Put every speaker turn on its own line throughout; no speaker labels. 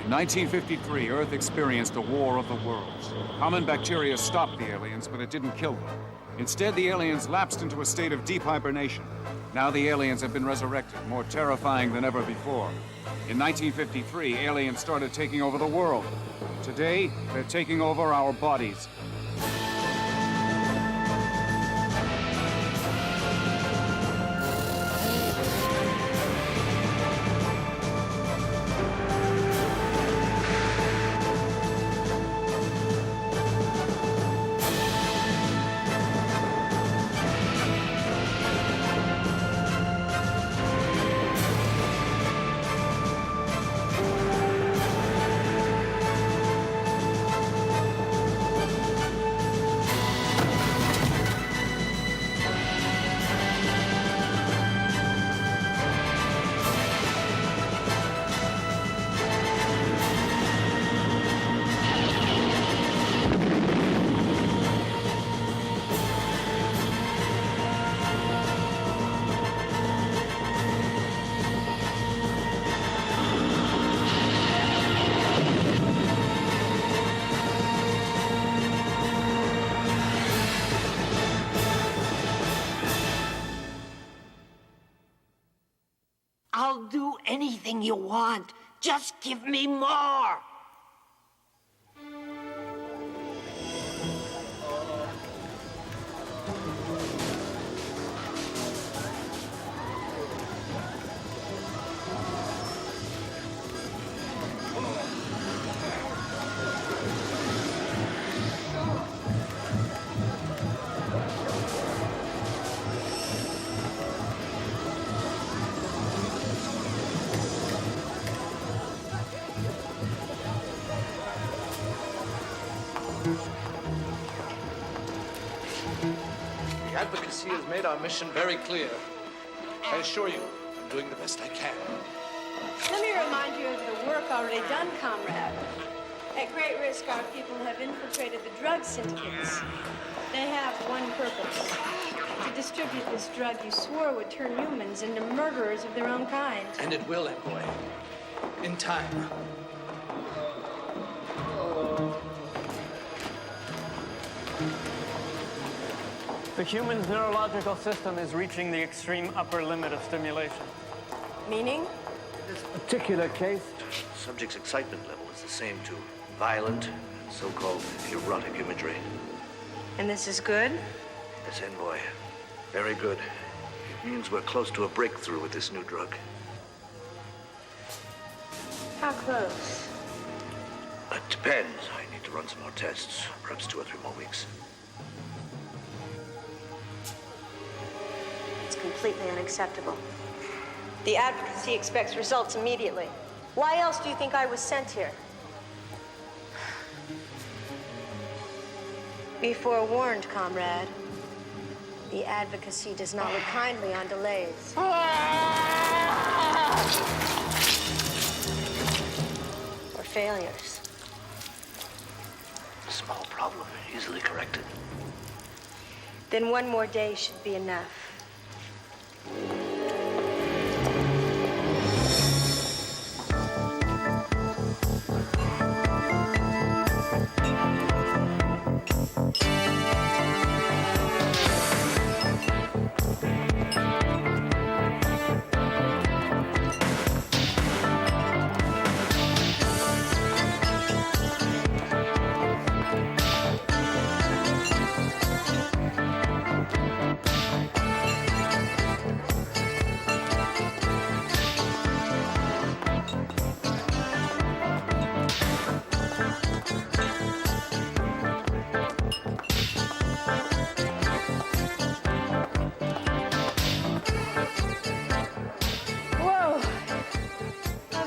In 1953, Earth experienced a war of the worlds. Common bacteria stopped the aliens, but it didn't kill them. Instead, the aliens lapsed into a state of deep hibernation. Now the aliens have been resurrected, more terrifying than ever before. In 1953, aliens started taking over the world. Today, they're taking over our bodies.
I'll do anything you want. Just give me more.
The advocacy has made our mission very clear. I assure you, I'm doing the best I can.
Let me remind you of the work already done, comrade. At great risk, our people have infiltrated the drug syndicates. They have one purpose: to distribute this drug you swore would turn humans into murderers of their own kind.
And it will, Envoy. In time.
The human's neurological system is reaching the extreme upper limit of stimulation.
Meaning?
In this particular case, subject's excitement level is the same to violent and so-called erotic imagery.
And this is good?
Yes, Envoy. Very good. It means we're close to a breakthrough with this new drug.
How close?
It depends. I need to run some more tests. Perhaps 2 or 3 more weeks.
It's completely unacceptable. The advocacy expects results immediately. Why else do you think I was sent here? Be forewarned, comrade. The advocacy does not look kindly on delays. Or failures.
Small problem, easily corrected.
Then one more day should be enough.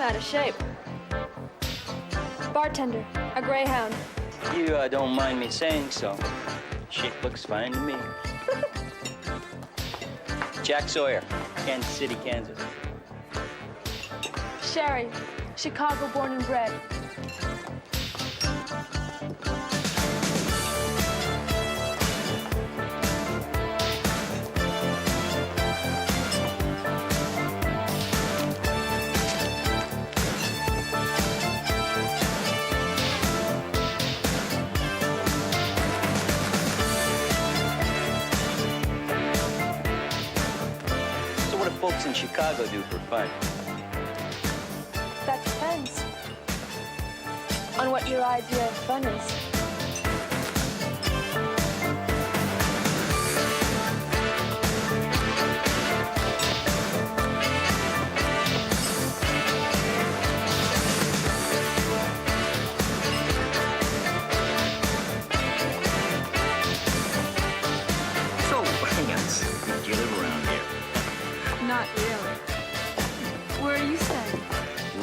Out of shape. Bartender, a Greyhound.
You don't mind me saying so. Shape looks fine to me. Jack Sawyer, Kansas City, Kansas.
Sherry, Chicago born and bred.
folks in Chicago do for fun?
That depends on what your idea of fun is.
Do you live around here?
Not really. Where are you staying?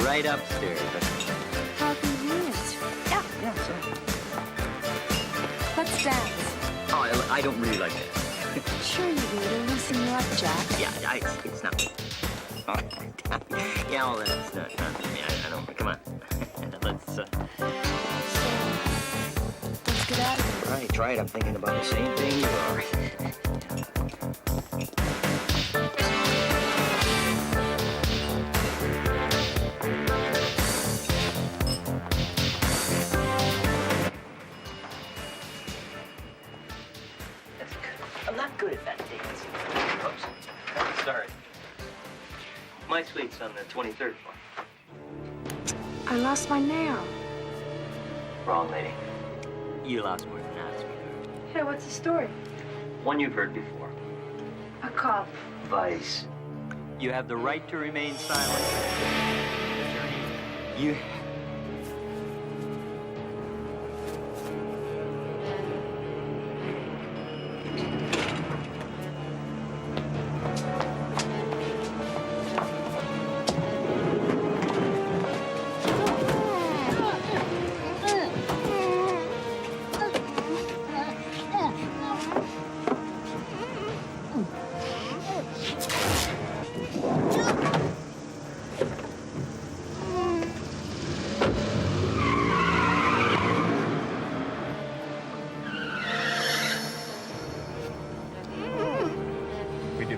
Right upstairs.
How convenient.
Yeah, so.
Let's dance.
Oh, I don't really like that.
Sure you do. It'll loosen you up, Jack.
Yeah, it's not me. Oh, yeah, well, it's not for me. I don't. Come on. Let's
get out of here.
All right, try it. I'm thinking about the same thing you are. I'm not good at that dance. Oops. Sorry. My suite's on the 23rd floor.
I lost my nail.
Wrong, lady. You lost more than that, sweetheart.
Hey, what's the story?
One you've heard before.
A cop.
Vice. You have the right to remain silent. You...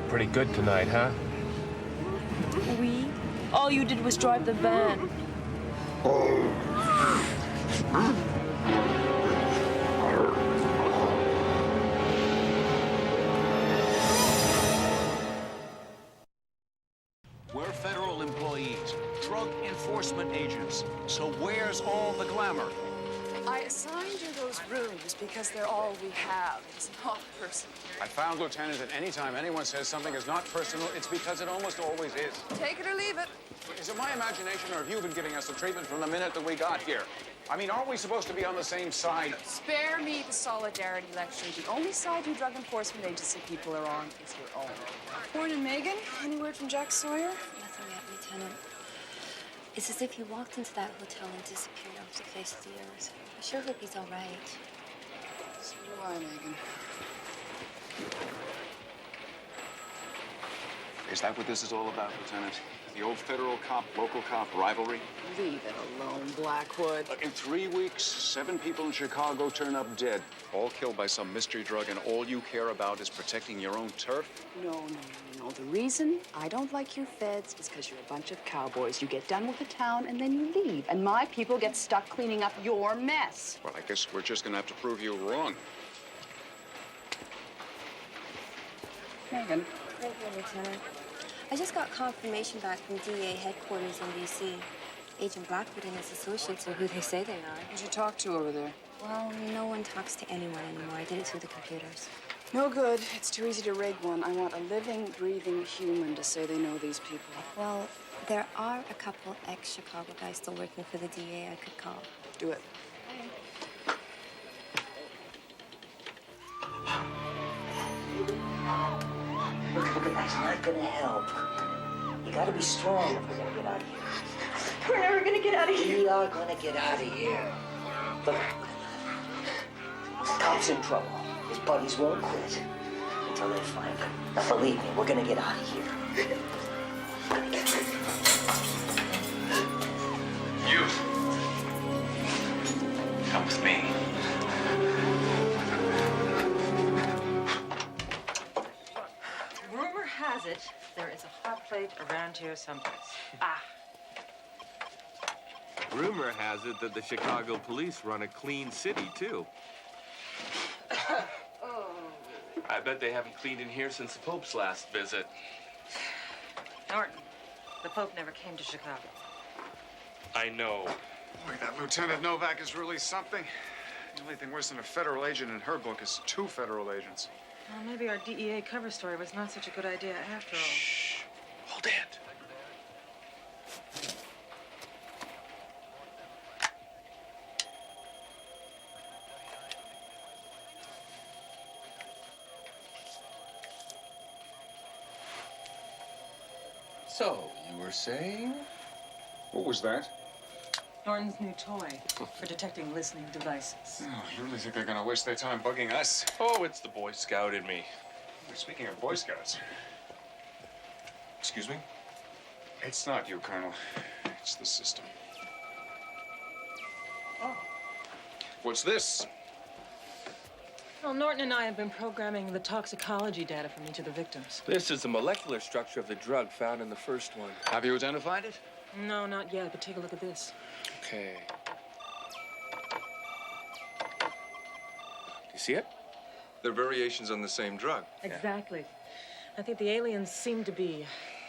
Pretty good tonight, huh?
We? All you did was drive the van.
We're federal employees, drug enforcement agents. So where's all the glamour?
I assigned you those rooms because they're all we have. It's not personal.
I found, Lieutenant, that anytime anyone says something is not personal, it's because it almost always is.
Take it or leave it.
Is it my imagination, or have you been giving us the treatment from the minute that we got here? I mean, aren't we supposed to be on the same side?
Spare me the solidarity lecture. The only side you drug enforcement agency people are on is your own. Warren and Megan, any word from Jack Sawyer?
Nothing yet, Lieutenant. It's as if he walked into that hotel and disappeared off the face of the earth. I sure hope he's all right.
So do I, Megan.
Is that what this is all about, Lieutenant? The old federal cop, local cop rivalry?
Leave it alone, Blackwood.
In 3 weeks, 7 people in Chicago turn up dead, all killed by some mystery drug, and all you care about is protecting your own turf?
No. The reason I don't like your feds is because you're a bunch of cowboys. You get done with the town and then you leave. And my people get stuck cleaning up your mess.
Well, I guess we're just gonna have to prove you wrong.
Megan.
Right here, Lieutenant. I just got confirmation back from DA headquarters in D.C. Agent Blackwood and his associates are who they say they are.
Who'd you talk to over there?
Well, no one talks to anyone anymore. I did it through the computers.
No good. It's too easy to rig one. I want a living, breathing human to say they know these people.
Well, there are a couple ex-Chicago guys still working for the DA I could call.
Do it.
Look, that's not gonna help. You gotta be strong if we're gonna get out of here.
We're never gonna get out of here.
We are gonna get out of here. Look, the cop's in trouble. His buddies won't quit until they find him. Now, believe me, we're gonna get out of here. We're gonna get out.
You. Come with me.
Rumor has it there is a hot plate around here someplace.
Rumor has it that the Chicago police run a clean city, too. I bet they haven't cleaned in here since the Pope's last visit.
Norton, the Pope never came to Chicago.
I know.
Boy, that Lieutenant Novak is really something. The only thing worse than a federal agent in her book is 2 federal agents.
Well, maybe our DEA cover story was not such a good idea after all.
Shh. Hold it. So, you were saying?
What was that?
Norton's new toy for detecting listening devices.
Oh, you really think they're gonna waste their time bugging us?
Oh, it's the Boy Scout in me.
Speaking of Boy Scouts.
Excuse me?
It's not you, Colonel. It's the system.
Oh.
What's this?
Well, Norton and I have been programming the toxicology data from each of the victims.
This is the molecular structure of the drug found in the first one.
Have you identified it?
No, not yet, but take a look at this.
Okay. Do you see it? They're variations on the same drug.
Exactly. I think the aliens seem to be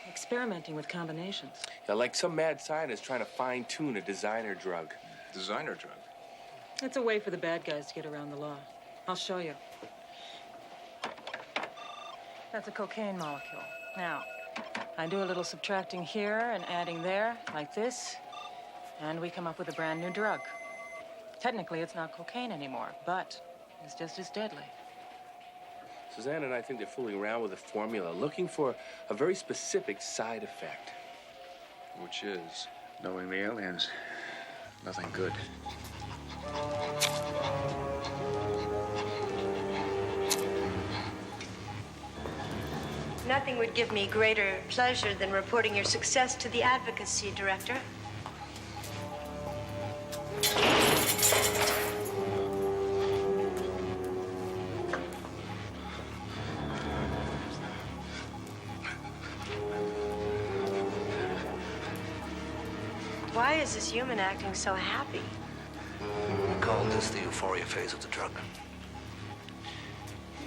experimenting with combinations.
Yeah, like some mad scientist trying to fine-tune a designer drug.
Designer drug?
It's a way for the bad guys to get around the law. I'll show you. That's a cocaine molecule. Now, I do a little subtracting here and adding there, like this, and we come up with a brand new drug. Technically, it's not cocaine anymore, but it's just as deadly.
Suzanne and I think they're fooling around with a formula, looking for a very specific side effect.
Which is? Knowing the aliens. Nothing good.
Nothing would give me greater pleasure than reporting your success to the advocacy director. Why is this human acting so happy?
We call this the euphoria phase of the drug.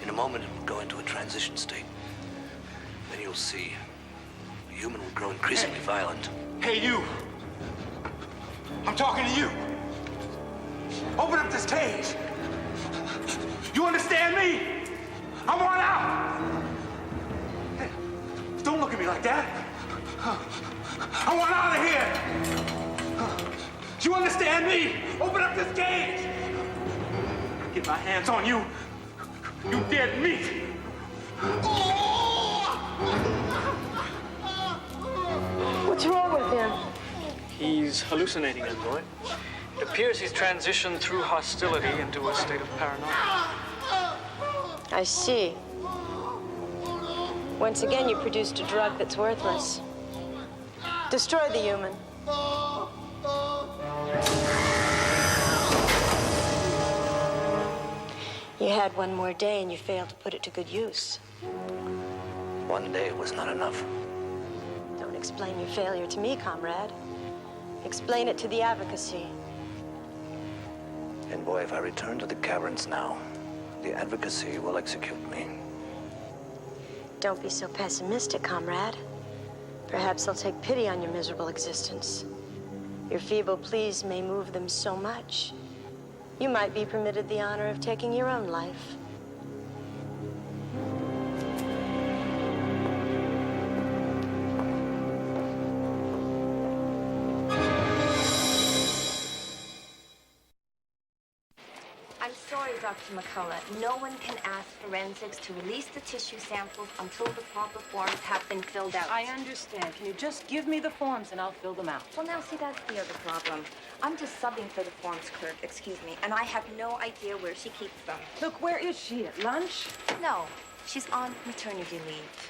In a moment, it will go into a transition state. Then you'll see the human will grow increasingly violent.
Hey, you! I'm talking to you! Open up this cage! You understand me? I want out! Hey, don't look at me like that! I want out of here! Do you understand me? Open up this cage! Get my hands on you! You dead meat!
What's wrong with him?
He's hallucinating, Envoy. It appears he's transitioned through hostility into a state of paranoia.
I see. Once again, you produced a drug that's worthless. Destroy the human. You had one more day and you failed to put it to good use.
One day was not enough.
Don't explain your failure to me, comrade. Explain it to the advocacy.
And boy, if I return to the caverns now, the advocacy will execute me.
Don't be so pessimistic, comrade. Perhaps they'll take pity on your miserable existence. Your feeble pleas may move them so much, you might be permitted the honor of taking your own life.
I'm sorry, Dr. McCullough. No one can ask forensics to release the tissue samples until the proper forms have been filled out.
I understand. Can you just give me the forms and I'll fill them out?
Well, now, see, that's the other problem. I'm just subbing for the forms clerk, excuse me, and I have no idea where she keeps them.
Look, where is she? At lunch?
No, she's on maternity leave.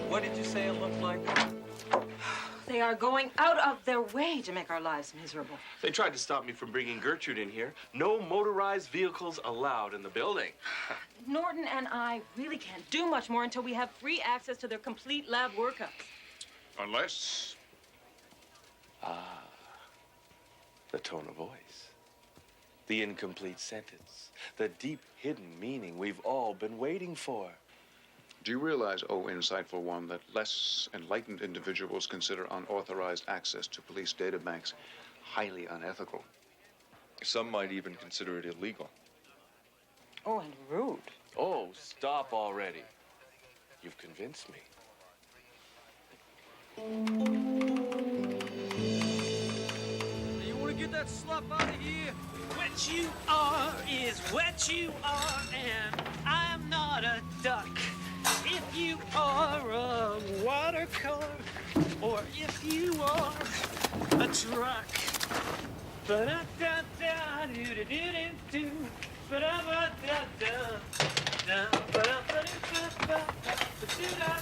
What did you say it looked like?
They are going out of their way to make our lives miserable.
They tried to stop me from bringing Gertrude in here. No motorized vehicles allowed in the building.
Norton and I really can't do much more until we have free access to their complete lab workups.
Unless
Ah, the tone of voice. The incomplete sentence. The deep hidden meaning we've all been waiting for.
Do you realize, oh insightful one, that less enlightened individuals consider unauthorized access to police data banks highly unethical?
Some might even consider it illegal.
Oh, and rude.
Oh, stop already. You've convinced me.
You want to get that slough out of here? Wet you are is wet you are, and I'm not a duck. If you are a watercolor, or if you are a truck. Ba-da-da-da-do-do-do-do-do. Ba-da-ba-da-da. Ba-da-ba-da-ba-ba-ba-da-da.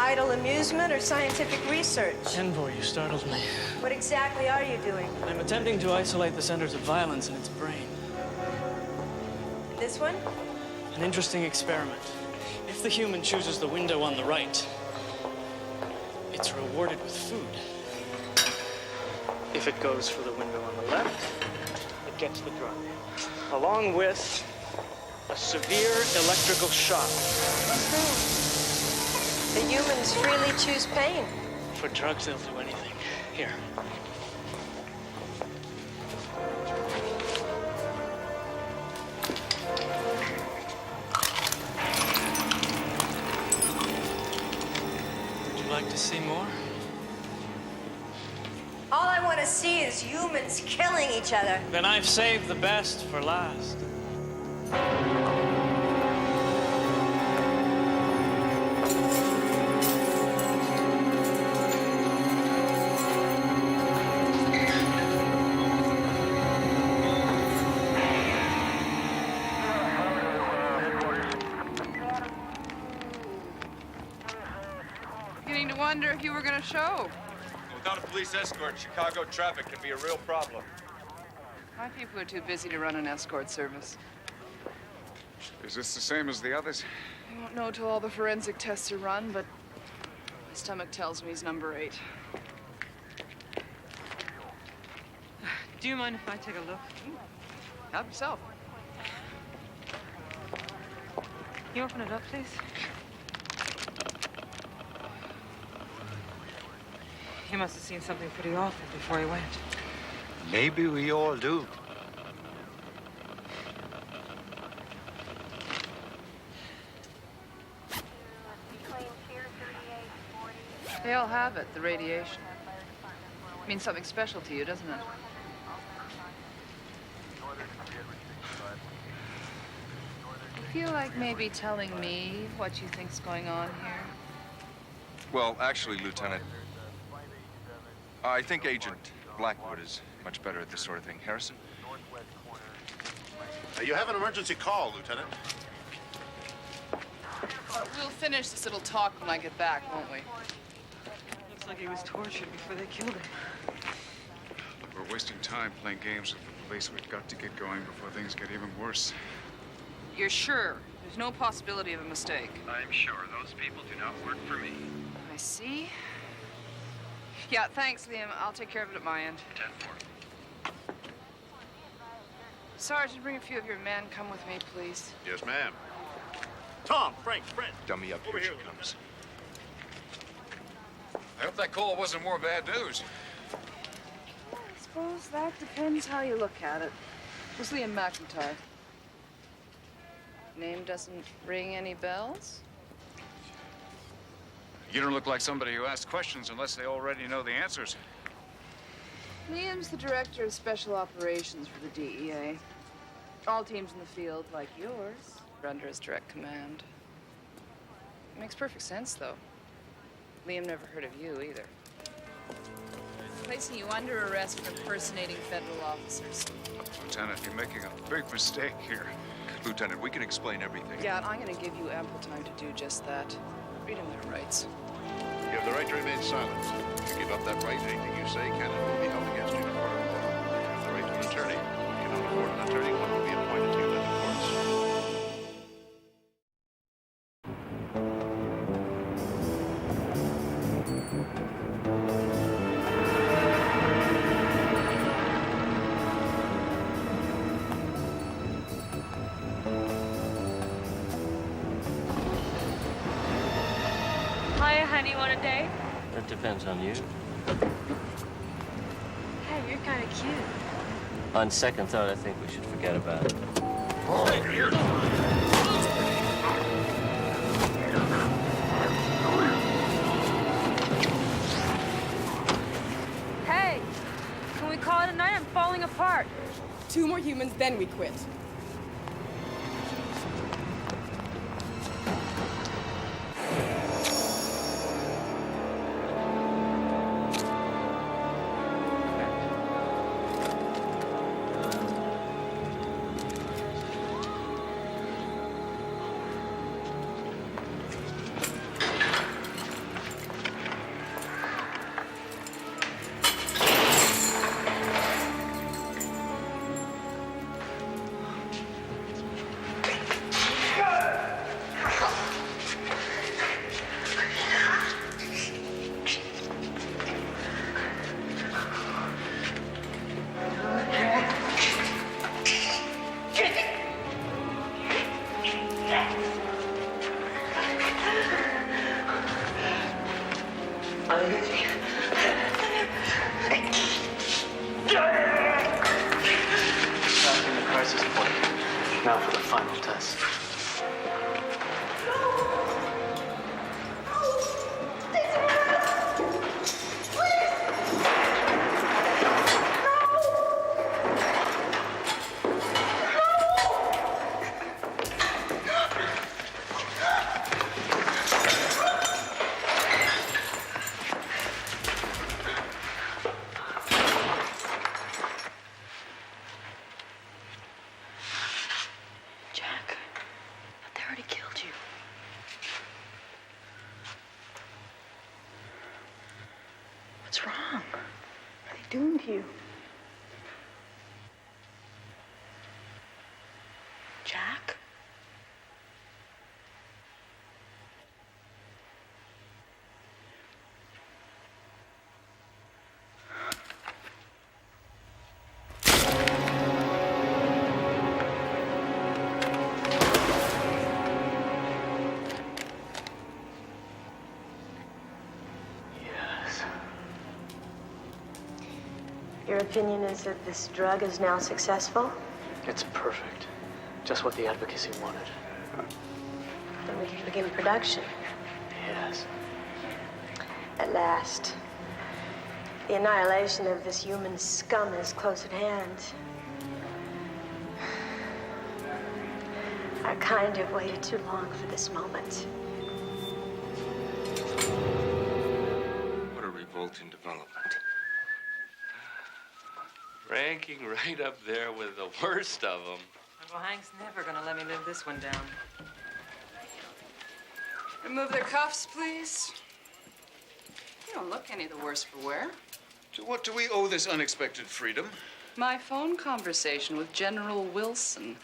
Idle amusement or scientific research?
Envoy, you startled me.
What exactly are you doing?
I'm attempting to isolate the centers of violence in its brain.
This one?
An interesting experiment. If the human chooses the window on the right, it's rewarded with food. If it goes for the window on the left, it gets the drug, along with a severe electrical shock.
The humans freely choose pain.
For drugs, they'll do anything. Here. Would you like to see more?
All I want to see is humans killing each other.
Then I've saved the best for last.
Beginning to wonder if you were going to show.
Without a police escort, Chicago traffic can be a real problem.
My people are too busy to run an escort service.
Is this the same as the others?
I won't know till all the forensic tests are run, but my stomach tells me he's number 8.
Do you mind if I take a look?
Help yourself.
Can you open it up, please? He must have seen something pretty awful before he went.
Maybe we all do.
They all have it, the radiation. Means something special to you, doesn't it? You feel like maybe telling me what you think's going on here?
Well, actually, Lieutenant, I think Agent Blackwood is much better at this sort of thing. Harrison?
You have an emergency call, Lieutenant.
We'll finish this little talk when I get back, won't we?
Looks like he was tortured before they killed him.
Look, we're wasting time playing games with the police. We've got to get going before things get even worse.
You're sure? There's no possibility of a mistake.
I'm sure those people do not work for me.
I see. Yeah, thanks, Liam. I'll take care of it at my end.
10-4.
Sergeant, bring a few of your men. Come with me, please.
Yes, ma'am. Tom, Frank, Fred.
Dummy up,
Over
here
here
she comes.
I hope that call wasn't more bad news.
I suppose that depends how you look at it. Who's Liam McIntyre? Name doesn't ring any bells?
You don't look like somebody who asks questions unless they already know the answers.
Liam's the director of special operations for the DEA. All teams in the field, like yours, are under his direct command. It makes perfect sense, though. Liam never heard of you, either. Placing you under arrest for impersonating federal officers.
Lieutenant, you're making a big mistake here. Lieutenant, we can explain everything.
Yeah, I'm going to give you ample time to do just that. Read them their rights.
You have the right to remain silent. If you give up that right, anything you say can and will be held against you in a court of law. You have the right to an attorney. If you cannot afford an attorney, one will be appointed to you by the courts.
Hiya, honey, want a date?
That depends on you.
Hey, you're kind of cute.
On second thought, I think we should forget about it.
Hey, can we call it a night? I'm falling apart.
2 more humans, then we quit.
Passing the crisis point. Now for the final test.
Jack, but they already killed you. What's wrong? They doomed you. Jack?
Your opinion is that this drug is now successful?
It's perfect. Just what the advocacy wanted.
Then we can begin production.
Yes.
At last. The annihilation of this human scum is close at hand. Our kind have waited too long for this moment.
What a revolting development. Ranking right up there with the worst of them.
Uncle Hank's never gonna let me live this one down.
Remove their cuffs, please. You don't look any the worse for wear.
To what do we owe this unexpected freedom?
My phone conversation with General Wilson.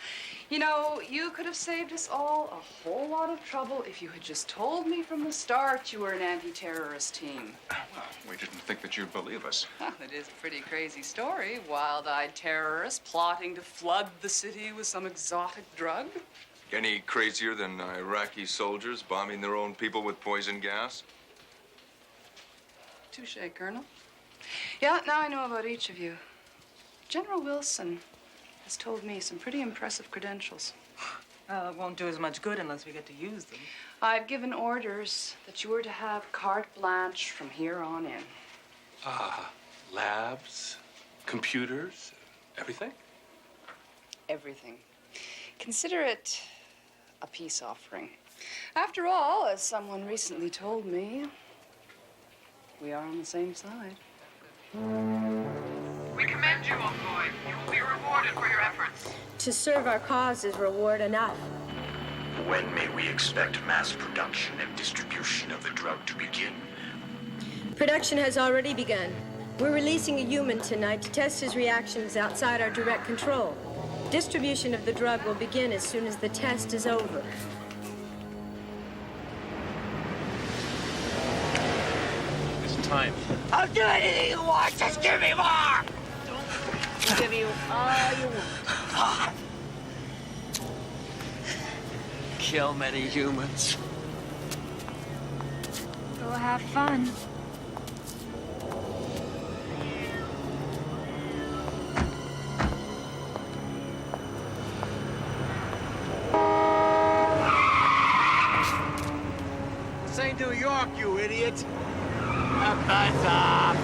You know, you could have saved us all a whole lot of trouble if you had just told me from the start you were an anti-terrorist team.
Well, we didn't think that you'd believe us.
It is a pretty crazy story. Wild-eyed terrorists plotting to flood the city with some exotic drug.
Any crazier than Iraqi soldiers bombing their own people with poison gas?
Touche, Colonel. Yeah, now I know about each of you. General Wilson has told me some pretty impressive credentials.
Well, it won't do as much good unless we get to use them.
I've given orders that you are to have carte blanche from here on in.
Labs, computers, everything?
everything. Consider it a peace offering. After all, as someone recently told me, we are on the same side.
We commend you, old boy. You will be rewarded for your efforts.
To serve our cause is reward enough.
When may we expect mass production and distribution of the drug to begin?
Production has already begun. We're releasing a human tonight to test his reactions outside our direct control. Distribution of the drug will begin as soon as the test is over.
It's time.
I'll do anything you want. Just give me more. I'll give you all you want.
Kill many humans.
Go have fun.
This ain't New York, you idiot.
Buzz off.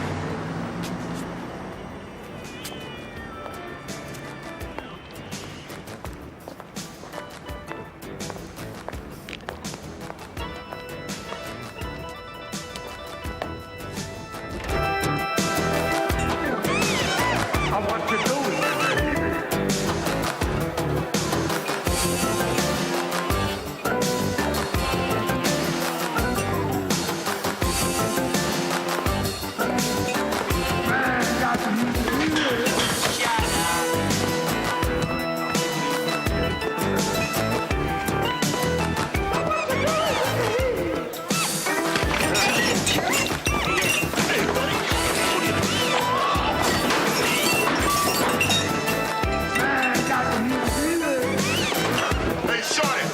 Hey, shorty.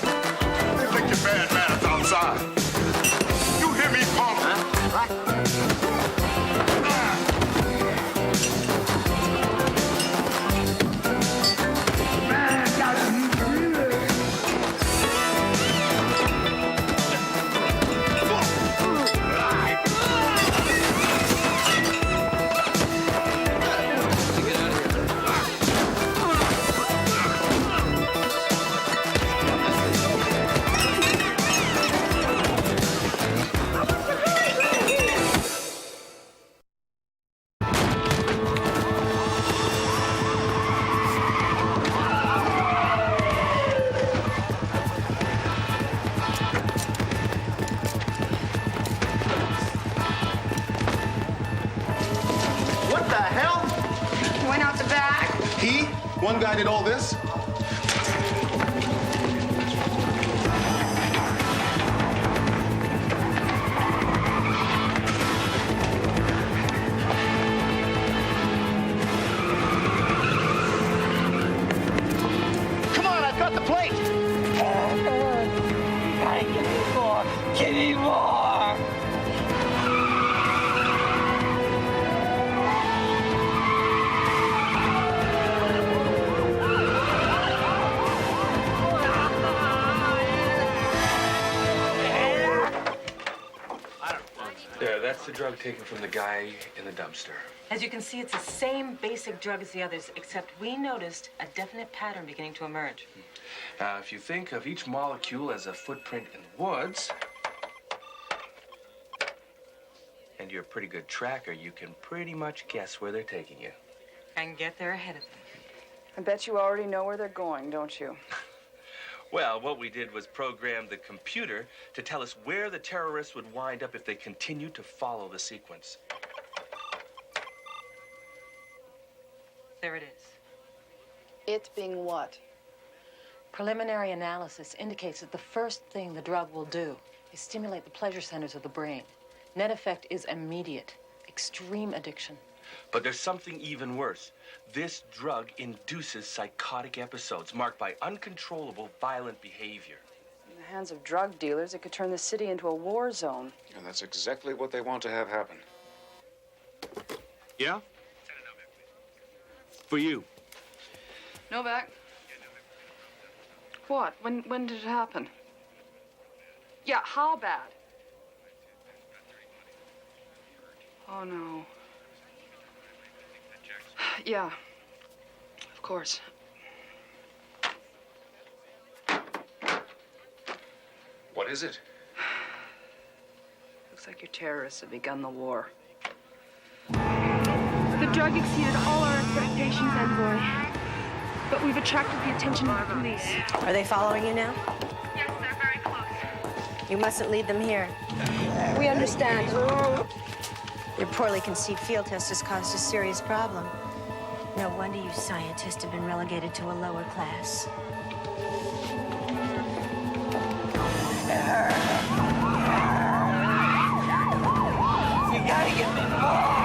You think your bad manners outside. You hear me, punk?
What the hell?
Went out the back.
He? One guy did all this?
Come on, I've got the plate. Gotta give me more. Give me more.
There, that's the drug taken from the guy in the dumpster.
As you can see, it's the same basic drug as the others, except we noticed a definite pattern beginning to emerge.
If you think of each molecule as a footprint in the woods, and you're a pretty good tracker, you can pretty much guess where they're taking you.
And get there ahead of them.
I bet you already know where they're going, don't you?
Well, what we did was program the computer to tell us where the terrorists would wind up if they continued to follow the sequence.
There it is.
It being what?
Preliminary analysis indicates that the first thing the drug will do is stimulate the pleasure centers of the brain. Net effect is immediate, extreme addiction.
But there's something even worse. This drug induces psychotic episodes marked by uncontrollable violent behavior.
In the hands of drug dealers, it could turn the city into a war zone.
And that's exactly what they want to have happen.
Yeah? For you.
Novak. What? When did it happen? Yeah, how bad? Oh, no. Yeah, of course.
What is it?
Looks like your terrorists have begun the war.
The drug exceeded all our expectations, Envoy. But we've attracted the attention of the police.
Are they following you now?
Yes, they're very close.
You mustn't lead them here.
We understand.
Your poorly conceived field test has caused a serious problem. No wonder you scientists have been relegated to a lower class.
You gotta give me more!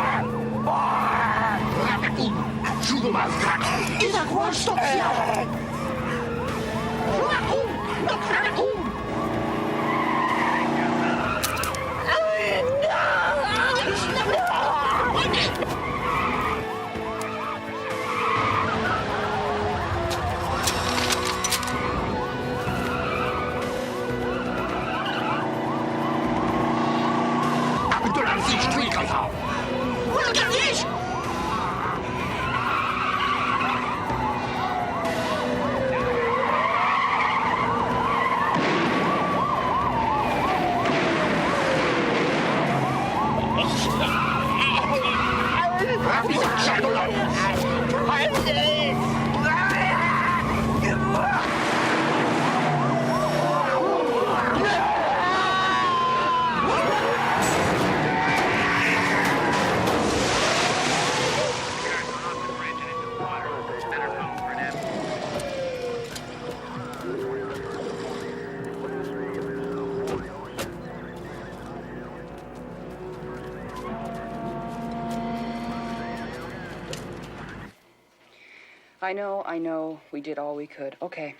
I know. We did all we could. Okay.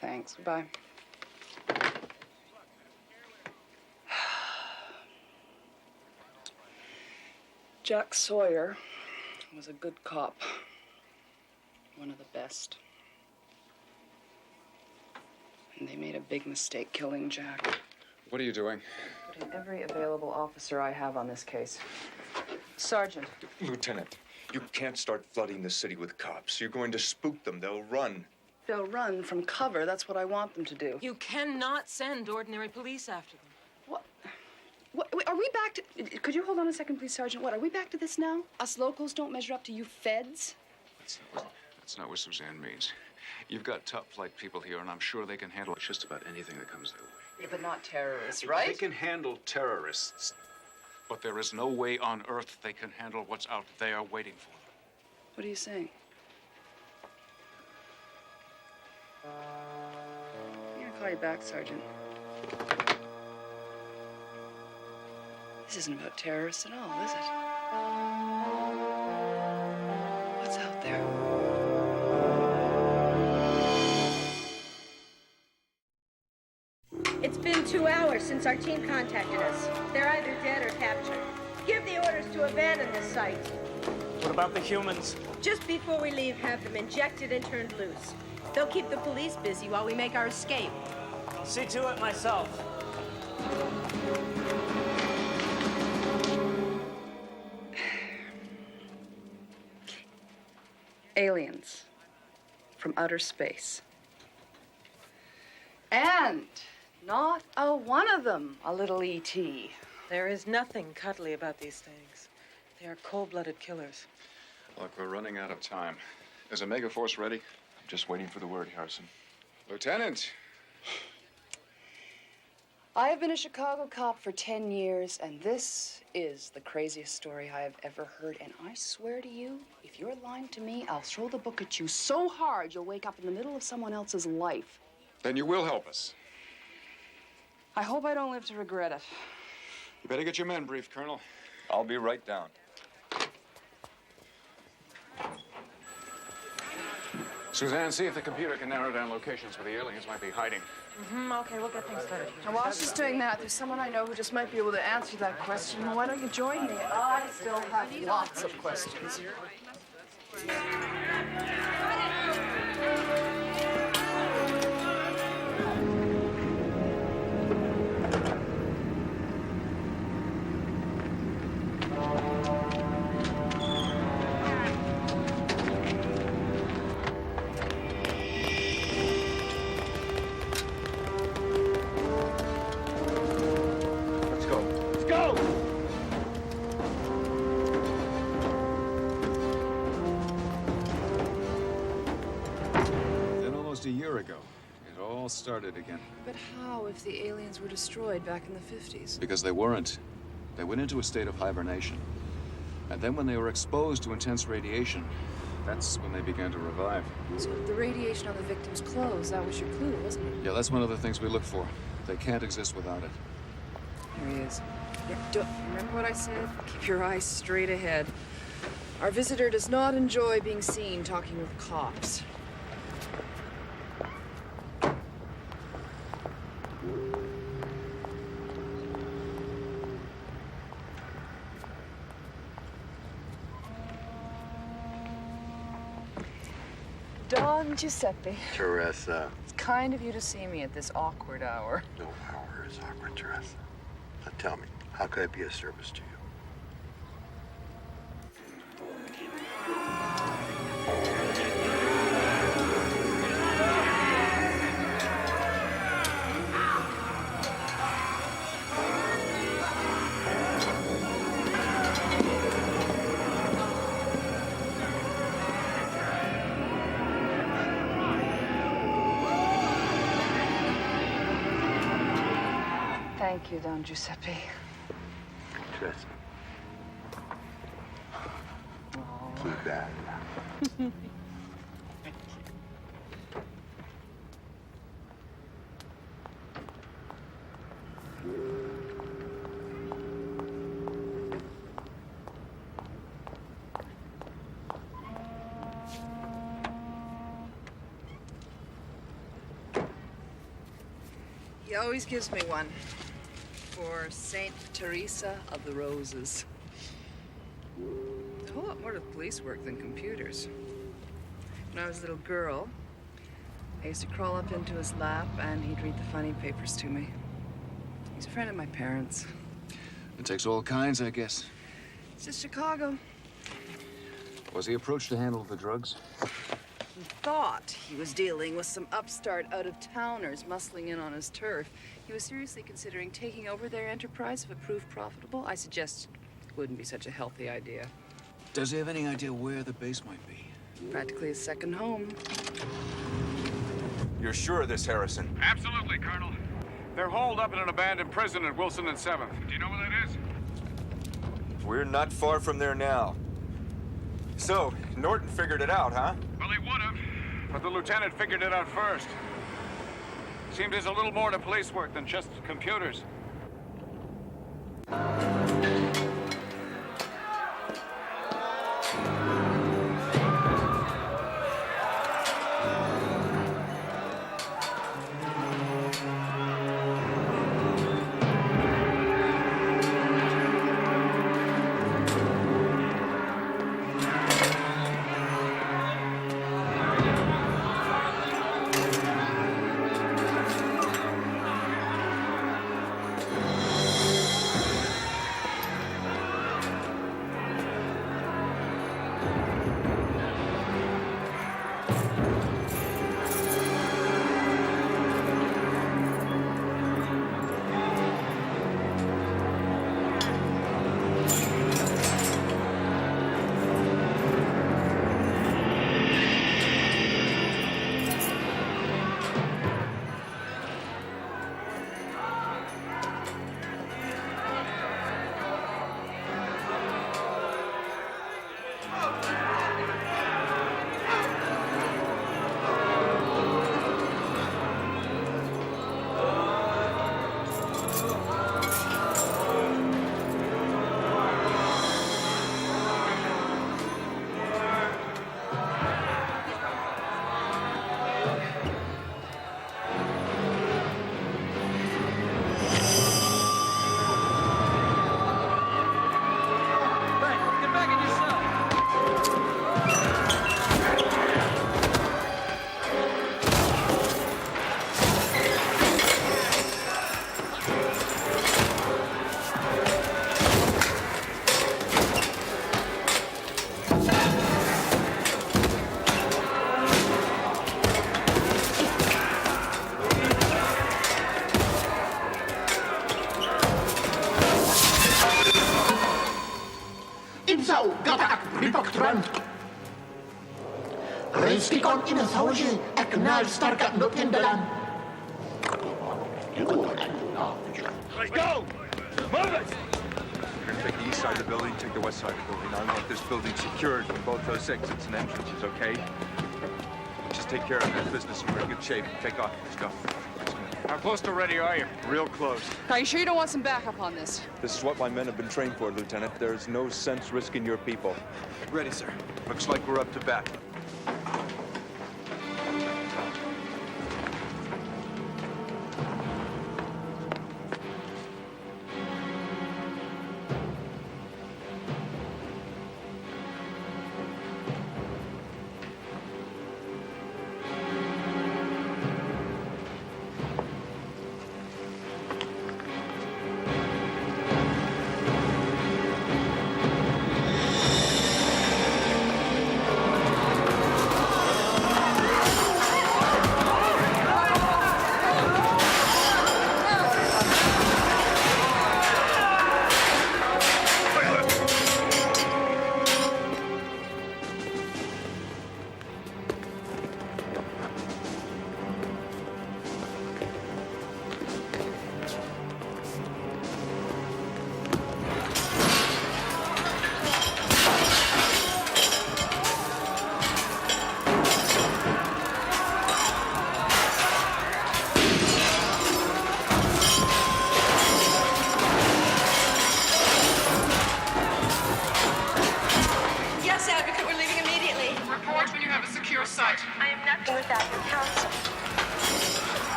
Thanks. Bye. Jack Sawyer was a good cop. One of the best. And they made a big mistake killing Jack.
What are you doing?
Putting every available officer I have on this case. Sergeant.
Lieutenant, you can't start flooding the city with cops. You're going to spook them. They'll run.
They'll run from cover. That's what I want them to do.
You cannot send ordinary police after them.
What, are we back to... Could you hold on a second, please, Sergeant? What, are we back to this now? Us locals don't measure up to you feds?
That's not what Suzanne means. You've got top-flight people here, and I'm sure they can handle just about anything that comes their way.
Yeah, but not terrorists, right?
They can handle terrorists. But there is no way on earth they can handle what's out there waiting for them.
What are you saying? I'm gonna call you back, Sergeant. This isn't about terrorists at all, is it? What's out there?
It's been 2 hours since our team contacted us. They're either dead or captured. Give the orders to abandon the site.
What about the humans?
Just before we leave, have them injected and turned loose. They'll keep the police busy while we make our escape.
I'll see to it myself.
Aliens from outer space. And not a one of them a little E.T.
There is nothing cuddly about these things. They are cold-blooded killers.
Look, we're running out of time. Is Omega Force ready?
I'm just waiting for the word, Harrison.
Lieutenant!
I have been a Chicago cop for 10 years, and this is the craziest story I have ever heard. And I swear to you, if you're lying to me, I'll throw the book at you so hard you'll wake up in the middle of someone else's life.
Then you will help us.
I hope I don't live to regret it.
You better get your men briefed, Colonel.
I'll be right down.
Suzanne, see if the computer can narrow down locations where the aliens might be hiding.
Okay, we'll get things started here.
And while she's doing that, there's someone I know who just might be able to answer that question. Why don't you join me? I still have lots of questions.
almost a year ago. It all started again.
But how if the aliens were destroyed back in the 50s?
Because they weren't. They went into a state of hibernation. And then when they were exposed to intense radiation, that's when they began to revive.
So the radiation on the victim's clothes, that was your clue, wasn't it?
Yeah, that's one of the things we look for. They can't exist without it.
Here he is. Remember what I said? Keep your eyes straight ahead. Our visitor does not enjoy being seen talking with cops. Don Giuseppe.
Teresa.
It's kind of you to see me at this awkward hour.
No hour is awkward, Teresa. Now tell me, how could I be of service to you?
Thank you, Don Giuseppe.
Teresa. Too bad.
He always gives me one. For Saint Teresa of the Roses. There's a whole lot more to police work than computers. When I was a little girl, I used to crawl up into his lap and he'd read the funny papers to me. He's a friend of my parents.
It takes all kinds, I guess.
It's just Chicago.
Was he approached to handle the drugs?
He thought he was dealing with some upstart out-of-towners muscling in on his turf. He was seriously considering taking over their enterprise if it proved profitable. I suggest it wouldn't be such a healthy idea.
Does he have any idea where the base might be?
Practically a second home.
You're sure of this, Harrison?
Absolutely, Colonel.
They're holed up in an abandoned prison at Wilson and 7th.
Do you know where that is?
We're not far from there now. So, Norton figured it out, huh?
Well, he would have.
But the lieutenant figured it out first. Seems there's a little more to police work than just computers.
Gatak, Ripok Trant. Reinspikon in het houtje,
Let's go! Move it! We're gonna take the east side of the building, take the west side of the building. I want this building secured from both those exits and entrances, okay? Just take care of that business and we're in good shape. Take off. Let's go.
How close to ready are you?
Real close.
Are you sure you don't want some backup on this?
This is what my men have been trained for, Lieutenant. There's no sense risking your people.
Ready, sir.
Looks like we're up to bat.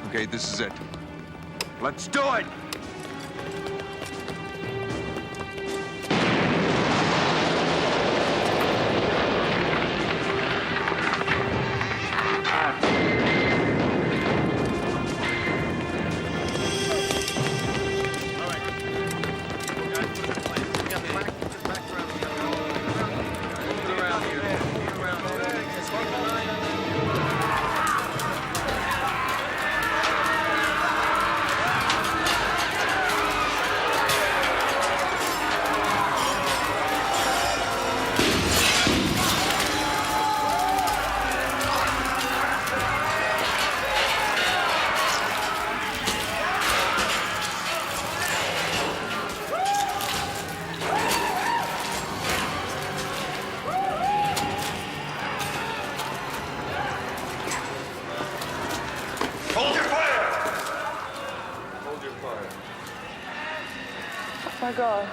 Okay, this is it. Let's do it!
Oh my God.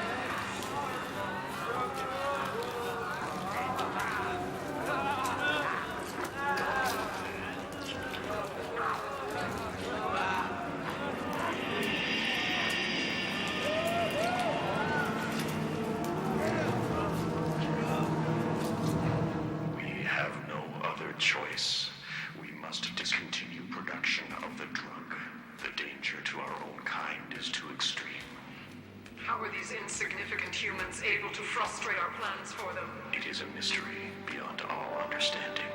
We have no other choice. We must discontinue production of the drug. The danger to our own kind is too extreme.
How are these insignificant humans able to frustrate our plans for them?
It is a mystery beyond all understanding.